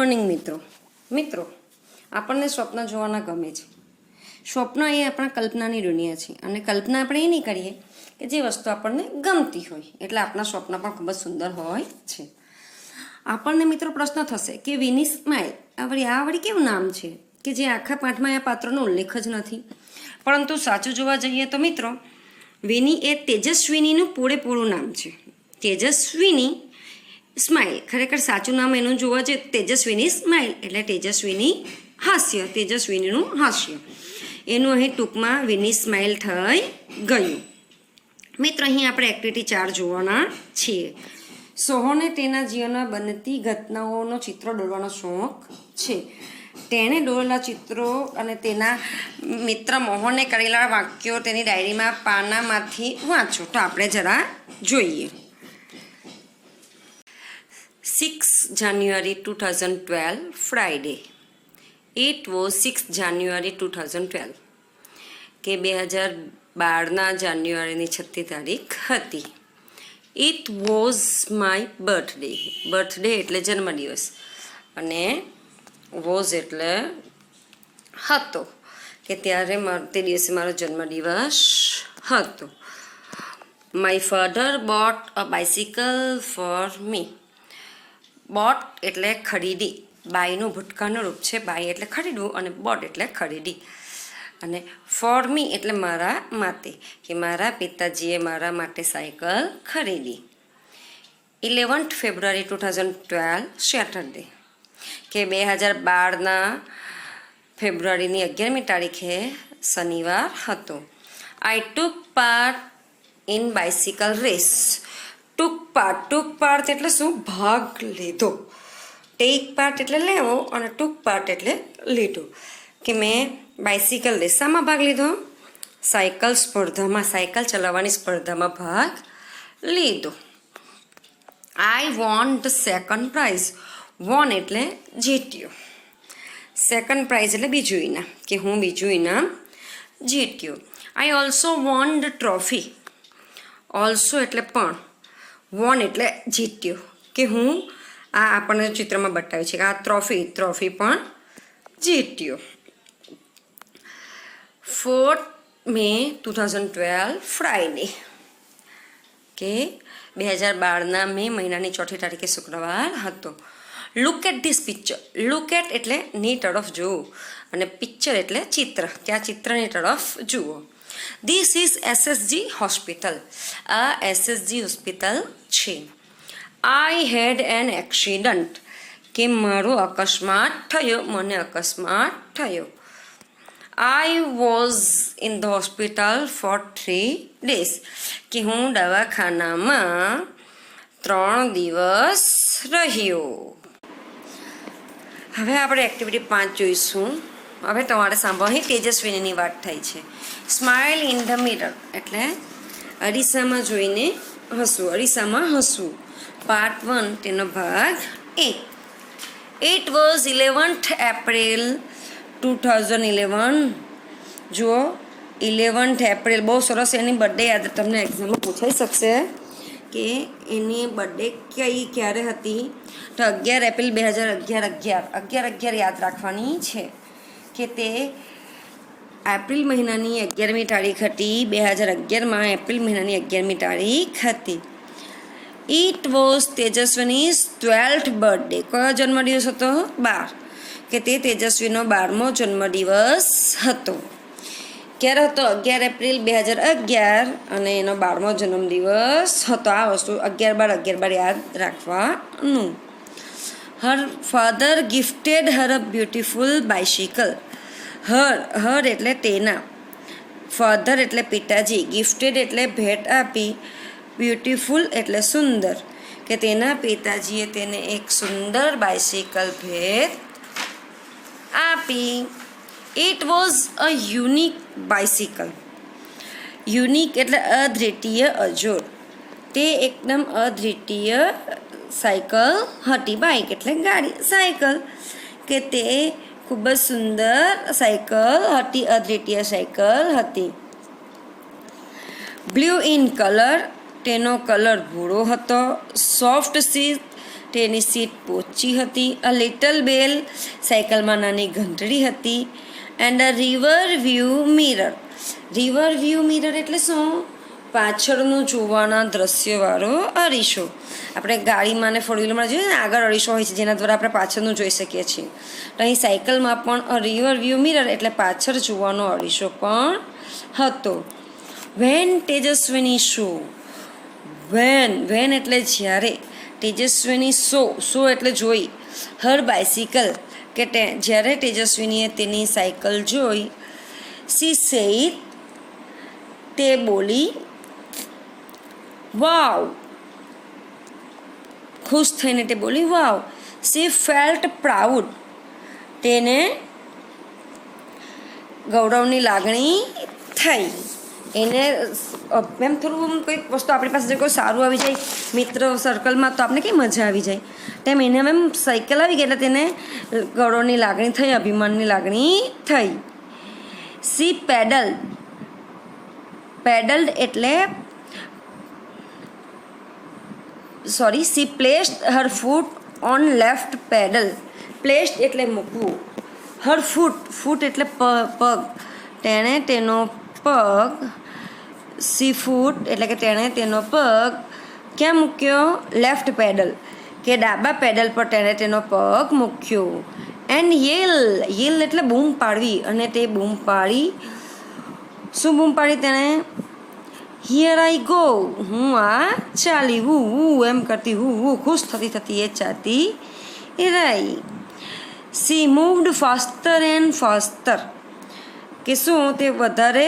Morning મિત્રો આપણને સ્વપ્ન જોવાના ગમે છે. સ્વપ્ન એ આપણા કલ્પનાની દુનિયા છે અને કલ્પના આપણે એ નહીં કરીએ કે જે વસ્તુ આપણને ગમતી હોય, એટલે આપણા સ્વપ્ન પણ ખૂબ જ સુંદર હોય છે. આપણને મિત્રો પ્રશ્ન થશે કે વિની સ્માઇલ આ વળી કેવું નામ છે કે જે આખા પાઠમાં આ પાત્રનો ઉલ્લેખ જ નથી. પરંતુ સાચું જોવા જઈએ તો મિત્રો, વિની એ તેજસ્વીનીનું પૂરેપૂરું નામ છે. તેજસ્વીની સ્માઇલ ખરેખર સાચું નામ એનું જોવા જઈએ તેજસ્વીની સ્માઇલ એટલે તેજસ્વીની હાસ્ય, તેજસ્વીનીનું હાસ્ય. એનું અહીં ટૂંકમાં વિની સ્માઇલ થઈ ગયું. મિત્રો અહીં આપણે એક્ટિવિટી 4 જોવાના છીએ. સોહોને તેના જીવનમાં બનતી ઘટનાઓનો ચિત્રો દોરવાનો શોખ છે. તેણે દોરેલા ચિત્રો અને તેના મિત્ર મોહને કરેલા વાક્યો તેની ડાયરીમાં પાનામાંથી વાંચો. તો આપણે જરા જોઈએ. 6 January 2012 Friday. It was 6 January 2012 કે 2012ના જાન્યુઆરીની 6મી તારીખ હતી. It was my birthday. Birthday એટલે જન્મદિવસ અને વોઝ એટલે હતો, કે ત્યારે તે દિવસે મારો જન્મદિવસ હતો. My father bought a bicycle for me. Boat એટલે ખરીદી, બાયનું ભૂતકાળનું રૂપ છે. બાય એટલે ખરીદવું અને બોટ એટલે ખરીદી. અને ફોર મી એટલે મારા માટે, કે મારા પિતાજીએ મારા માટે સાયકલ ખરીદી. 11th February 2012 સેટરડે, કે 2012ના ફેબ્રુઆરીની 11મી તારીખે શનિવાર હતો. I took part in bicycle race. Took part એટલે શું? ભાગ લીધો. ટેક પાર્ટ એટલે લેવો અને ટુક પાર્ટ એટલે લીધો. કે મેં બાઇસિકલ રેસમાં ભાગ લીધો, સાયકલ સ્પર્ધામાં, સાયકલ ચલાવવાની સ્પર્ધામાં ભાગ લીધો. I won the second prize. Won એટલે જીત્યો, સેકન્ડ પ્રાઇઝ એટલે બીજું ઇનામ, કે હું બીજું ઇનામ જીત્યો. I also won the trophy. Also એટલે પણ, વોન એટલે જીત્યો, કે હું આ આપણને ચિત્રમાં બતાવ્યું છે કે આ ટ્રોફી પણ જીત્યો. 4th May 2012 ફ્રાઈડે, કે 2012ના મે મહિનાની 4મી તારીખે શુક્રવાર હતો. Look at this picture. Look at એટલે ની તરફ જોવું અને પિક્ચર એટલે ચિત્ર, કે આ ચિત્રની તરફ જુઓ. This is SSG hospital. આ એસએસજી હોસ્પિટલ છે. આઈ હેડ એન એક્સિડન્ટ, કે મારો અકસ્માત થયો, મને અકસ્માત થયો. I was in the hospital four 3 days, કે હું દવાખાનામાં 3 દિવસ રહ્યો. હવે આપણે એક્ટિવિટી 5 જોઈશું. હવે તમારે સાંભળો, અહીં તેજસ્વીનીની વાત થઈ છે. સ્માઇલ ઇન ધ મિરર એટલે અરીસામાં જોઈને હસવું, અરીસામાં હસવું. પાર્ટ 1 તેનો ભાગ 1. It was 11th April 2011. જુઓ, 11th April, બહુ સરસ. એની બર્થડે યાદ તમને એક્ઝામમાં પૂછાઈ શકશે કે એની બર્થડે ક્યારે હતી. તો 11 એપ્રિલ 2011. 11 યાદ રાખવાની છે કે તે એપ્રિલ મહિનાની 11મી તારીખ હતી. 2011માં એપ્રિલ મહિનાની 11મી તારીખ હતી. It was Tejaswini's 12th birthday. કયો જન્મદિવસ હતો? 12, કે તે તેજસ્વીનો 12મો જન્મદિવસ હતો. ક્યારે હતો? 11 એપ્રિલ 2011 અને એનો 12મો જન્મદિવસ હતો. આ વસ્તુ 11/12 યાદ રાખવાનું. Her father gifted her a beautiful bicycle. Her એટલે તેના, ફાધર એટલે પિતાજી, ગિફ્ટેડ એટલે ભેટ આપી, બ્યુટિફુલ એટલે સુંદર, કે તેના પિતાજીએ તેને એક સુંદર બાઇસિકલ ભેટ આપી. It was a unique bicycle. Unique એટલે અદ્વિતીય, અજોડ. તે એકદમ અદ્વિતીય સાયકલ હતી. બાઇક એટલે ગાડી, સાયકલ, કે તે ખૂબ જ સુંદર સાયકલ હતી, અદ્વિતીય સાયકલ હતી. બ્લુ ઇન કલર, તેનો કલર ભૂરો હતો. સોફ્ટ સીટ તેની સીટ પોચી હતી. અ લિટલ બેલ, સાયકલમાં નાની ઘંટડી હતી. And a river view mirror. River view mirror એટલે શું? પાછળનું જોવાના દ્રશ્યવાળો અરીસો. આપણે ગાડીમાં ને ફોર વ્હીલરમાં જોઈએ ને આગળ અરીસો હોય છે જેના દ્વારા આપણે પાછળનું જોઈ શકીએ છીએ. તો અહીં સાયકલમાં પણ અ રિવર વ્યૂ મિરર એટલે પાછળ જોવાનો અરીસો પણ હતો. વેન તેજસ્વીની શો. વેન એટલે જ્યારે. તેજસ્વીની શો એટલે જોઈ. હર બાઇસિકલ કે જ્યારે તેજસ્વીનીએ તેની સાયકલ જોઈ. સી સેડ તે બોલી. વાવ ખુશ થઈને તે બોલી વાવ. સી ફેલ્ટ પ્રાઉડ તેને ગૌરવની લાગણી થઈ. એને એમ થોડું કંઈક વસ્તુ આપણી પાસે કોઈ સારું આવી જાય મિત્ર સર્કલમાં તો આપણે કંઈ મજા આવી જાય તેમ એને એમ સાયકલ આવી ગઈ એટલે તેને ગૌરવની લાગણી થઈ, અભિમાનની લાગણી થઈ. સી પેડલ્ડ એટલે C placed Har foot on left pedal. Placed એટલે મૂકવું. હર ફૂટ એટલે પગ. તેણે તેનો પગ એટલે કે તેણે તેનો પગ ક્યાં મૂક્યો? લેફ્ટ પેડલ કે ડાબા પેડલ પર તેણે તેનો પગ મૂક્યો. એન્ડ યેલ એટલે બૂમ પાડવી. અને તે બૂમ પાડી. શું બૂમ પાડી તેણે? Here I go. હું આ ચાલી. હું એમ કરતી હું ખુશ થતી એ ચાલતી રહી. સી મૂવ્ડ ફાસ્ટર એન્ડ ફાસ્ટર કે શું? તે વધારે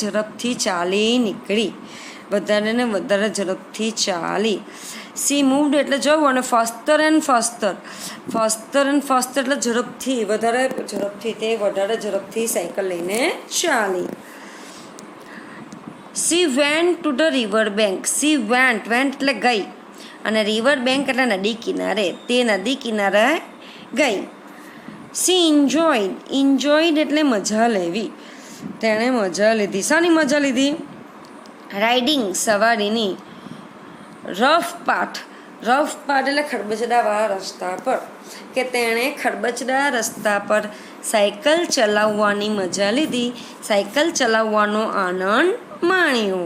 ઝડપથી ચાલી નીકળી. વધારે ઝડપથી ચાલી. સી મૂવ્ડ એટલે જવું અને ફાસ્ટર એન્ડ ફાસ્ટર એટલે ઝડપથી વધારે ઝડપથી સાયકલ લઈને ચાલી. C went to the river bank. C vent એટલે ગઈ અને રિવર બેંક એટલે નદી કિનારે. તે નદી કિનારે ગઈ. સી ઇન્જોયડ એટલે મજા લેવી. તેણે મજા લીધી. શાની મજા લીધી? રાઇડિંગ સવારીની. રફ પાથ એટલે ખરબચડાવાળા રસ્તા પર કે તેણે ખરબચડા રસ્તા પર સાયકલ ચલાવવાની મજા લીધી. સાયકલ ચલાવવાનો આનંદ માણ્યો.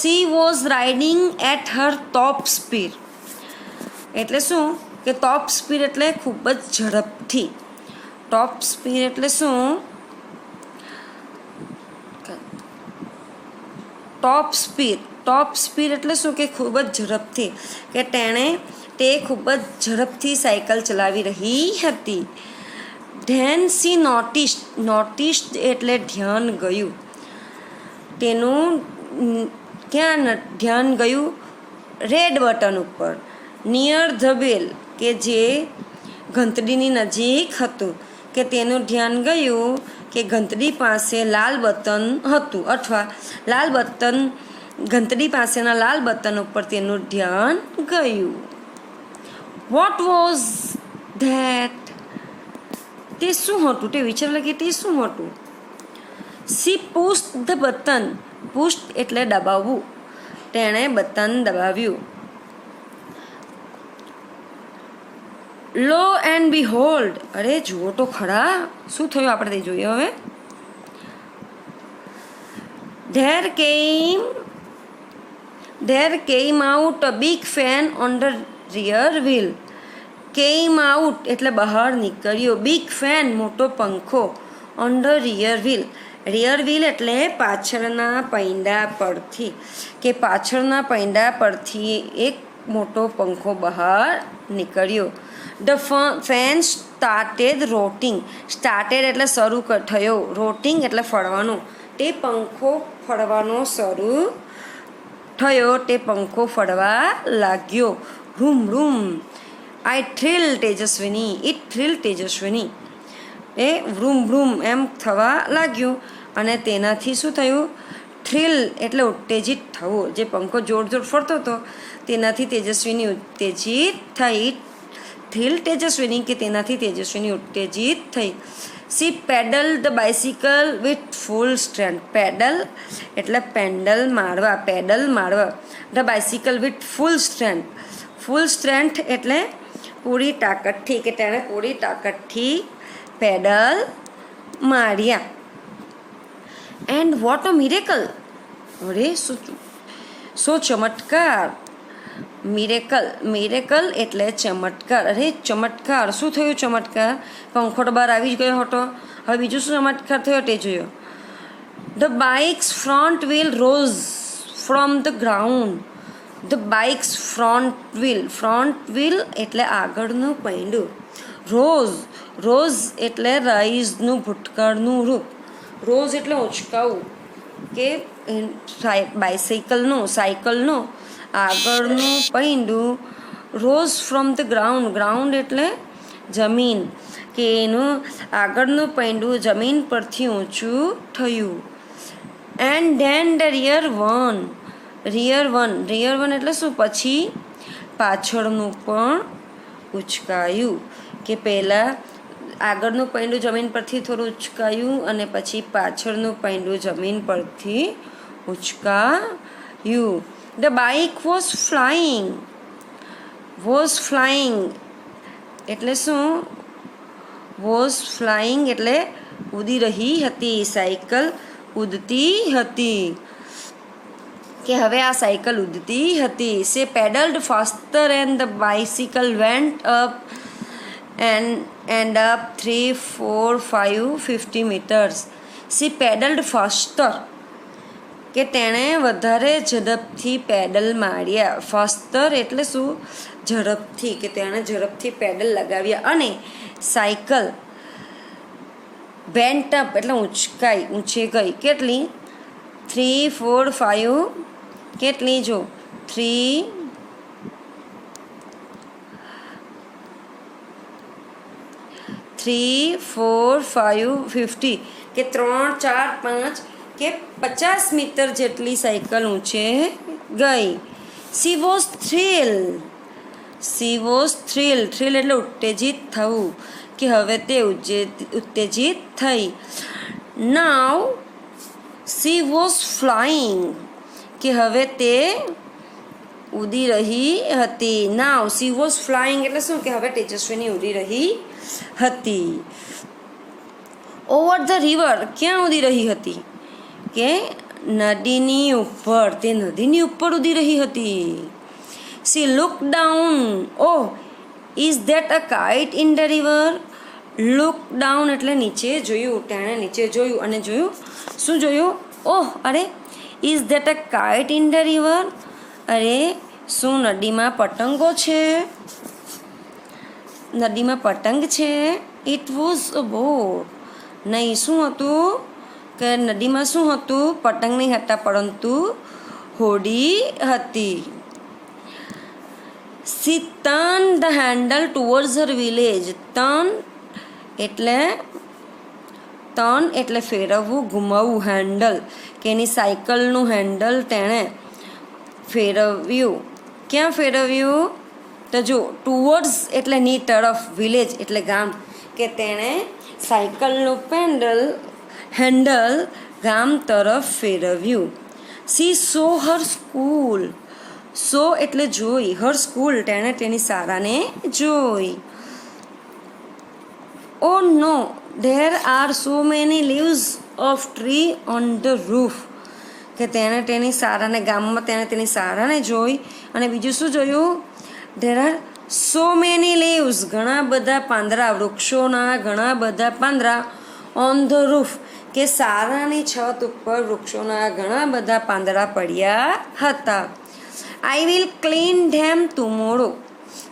She was riding at her top speed એટલે શું? કે ટોપ સ્પીડ એટલે ખૂબ જ ઝડપથી. ટોપ સ્પીડ એટલે શું? ટોપ સ્પીડ એટલે શું? કે ખૂબ જ ઝડપથી. કે તે ખૂબ જ ઝડપથી સાયકલ ચલાવી રહી હતી. ધેન સી નોટિસ્ડ એટલે ધ્યાન ગયું. તેનું ક્યાં ધ્યાન ગયું? રેડ બટન ઉપર. નિયર ધ બેલ કે જે ઘંટડીની નજીક હતું. કે તેનું ધ્યાન ગયું કે ઘંટડી પાસે લાલ બટન હતું અથવા ઘંટડી પાસેના લાલ બટન ઉપર તેનું ધ્યાન ગયું. વોટ વોઝ ધેટ તે શું હતું? તે વિચાર લાગે તે શું હતું? She pushed the button. Pushed એટલે દબાવવું. તેણે બટન દબાવ્યું. લો એન્ડ બિહોલ્ડ અરે જુઓ તો ખરા શું થયું આપણે તે જોઈએ હવે. There came out a big fan on the rear wheel. Came out એટલે બહાર નીકળ્યો. બિગ ફેન મોટો પંખો. on the rear wheel એટલે પાછળના પૈંડા પરથી કે પાછળના પૈંડા પરથી એક મોટો પંખો બહાર નીકળ્યો. The fan started rotating. started એટલે શરૂ થયો. rotating એટલે ફરવાનું. તે પંખો ફરવાનો શરૂ થયો. તે પંખો ફરવા લાગ્યો. Room I thrilled Tejaswini. It thrilled તેજસ્વીની. એ વ્રૂમ એમ થવા લાગ્યું અને તેનાથી શું થયું? થ્રિલ એટલે ઉત્તેજિત થવું. જે પંખો જોર ફરતો હતો તેનાથી તેજસ્વીની ઉત્તેજિત થઈ. થ્રિલ તેજસ્વીની કે તેનાથી તેજસ્વીની ઉત્તેજિત થઈ. C pedal the bicycle with full strength. Pedal એટલે પેડલ મારવા. The bicycle with full strength. Full strength એટલે પૂરી તાકાતથી, કે તેણે પૂરી તાકાતથી પેડલ માર્યા. એન્ડ વોટ અ મિરેકલ, અરે શું ચમત્કાર. મિરેકલ એટલે ચમત્કાર. અરે ચમત્કાર, શું થયું ચમત્કાર? પંખોટ બહાર આવી જ ગયો હતો. હવે બીજું શું ચમત્કાર થયો તે જોયો. The bikes front wheel rose from the ground. The bikes front wheel એટલે આગળનું પૈંડું. રોઝ એટલે રાઈઝનું ભૂતકાળનું રૂપ. રોઝ એટલે ઉંચકાવું, કે સાયકલનું આગળનું પૈંડું. રોઝ ફ્રોમ ધ ગ્રાઉન્ડ એટલે જમીન, કે એનું આગળનું પૈંડું જમીન પરથી ઊંચું થયું. And then the rear one એટલે શું? પછી પાછળનું પણ ઉચકાયું, કે પહેલાં આગળનું પૈંડું જમીન પરથી થોડું ઉચકાયું અને પછી પાછળનું પૈંડું જમીન પરથી ઉચકાયું. ધ બાઇક વોઝ ફ્લાઇંગ એટલે શું? વોઝ ફ્લાઇંગ એટલે ઉડી રહી હતી. સાયકલ ઉડતી હતી, કે હવે આ સાયકલ ઉડતી હતી. She pedalled faster and the bicycle went up and up 3, 4, 5, 50 meters. She pedaled faster, કે તેણે વધારે ઝડપથી પેડલ માર્યા. ફાસ્ટર એટલે શું? ઝડપથી, કે તેણે ઝડપથી પેડલ લગાવ્યા. અને સાયકલ વેન્ટ અપ એટલે ઊંચે ગઈ. કેટલી? 3, 4, 5, કેટલી? જો 3, 4, 5, 50, કે 3, 4, 5 કે 50 મીટર જેટલી સાયકલ ઊંચે ગઈ. સી વોઝ થ્રિલ એટલે ઉત્તેજિત થવું, કે હવે તે ઉત્તેજિત થઈ. નાવ સી વોઝ ફ્લાઇંગ, કે હવે તે ઉડી રહી હતી. નાવ સી વોઝ ફ્લાઇંગ એટલે શું? કે હવે તેજસ્વીની ઉડી રહી હતી. ઓવર ધ રિવર, ક્યાં ઉડી રહી હતી? કે નદીની ઉપર, તે નદીની ઉપર ઉડી રહી હતી. C look down, oh is that a kite in the river. Look down એટલે નીચે જોયું. તેણે નીચે જોયું અને જોયું. શું જોયું? ઓહ, અરે is that a kite in the river. અરે શું નદીમાં પતંગો છે? નદીમાં પતંગ છે. It was a boat. નહીં, શું હતું? કે નદીમાં શું હતું? પતંગ નહીં હતા, પરંતુ હોડી હતી. C turn the handle towards Har village. Turn એટલે ફેરવવું, ઘુમાવવું. હેન્ડલ કે એની સાયકલનું હેન્ડલ તેણે ફેરવ્યું. ક્યાં ફેરવ્યું? તો જો ટુવર્ડ્સ એટલે ની તરફ, વિલેજ એટલે ગામ, કે તેણે સાયકલનું હેન્ડલ ગામ તરફ ફેરવ્યું. સી સો હર સ્કૂલ. સો એટલે જોઈ. હર સ્કૂલ તેણે તેની શાળાને જોઈ. Oh no, there are so many leaves of tree on the roof. કે તેણે તેની શાળાને, ગામમાં તેણે તેની શાળાને જોઈ. અને બીજું શું જોયું? There are so many leaves, ઘણા બધા પાંદડા, વૃક્ષોના ઘણા બધા પાંદડા. ઓન ધ રૂફ, કે શાળાની છત ઉપર વૃક્ષોના ઘણા બધા પાંદડા પડ્યા હતા. I will clean them tomorrow.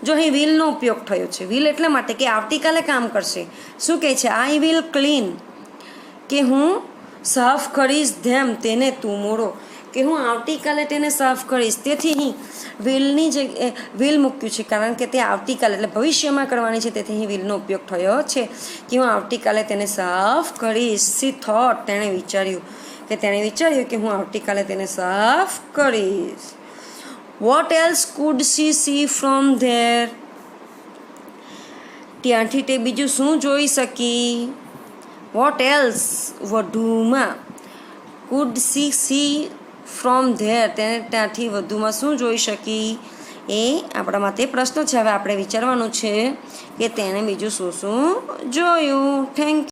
જો અહીં વિલનો ઉપયોગ થયો છે. વિલ એટલા માટે કે આવતીકાલે કામ કરશે. શું કહે છે? આઈ વિલ ક્લીન, કે હું સાફ કરીશ. ધેમ તેને ટુમોરો, કે હું આવતીકાલે તેને સાફ કરીશ. તેથી અહીં વિલની જગ્યાએ વિલ મૂક્યું છે, કારણ કે તે આવતીકાલે એટલે ભવિષ્યમાં કરવાની છે. તેથી અહીં વિલનો ઉપયોગ થયો છે, કે હું આવતીકાલે તેને સાફ કરીશ. સી થોટ, તેણે વિચાર્યું, કે હું આવતીકાલે તેને સાફ કરીશ. Vote else food C C from there. ત્યાંથી તે બીજું શું જોઈ શકી? વોટ એલ્સ વધુમાં, કુડ સી ફ્રોમ ધેર તેને ત્યાંથી વધુમાં શું જોઈ શકી? એ આપણા માટે પ્રશ્ન છે. હવે આપણે વિચારવાનું છે કે તેણે બીજું શું શું જોયું. Thank you.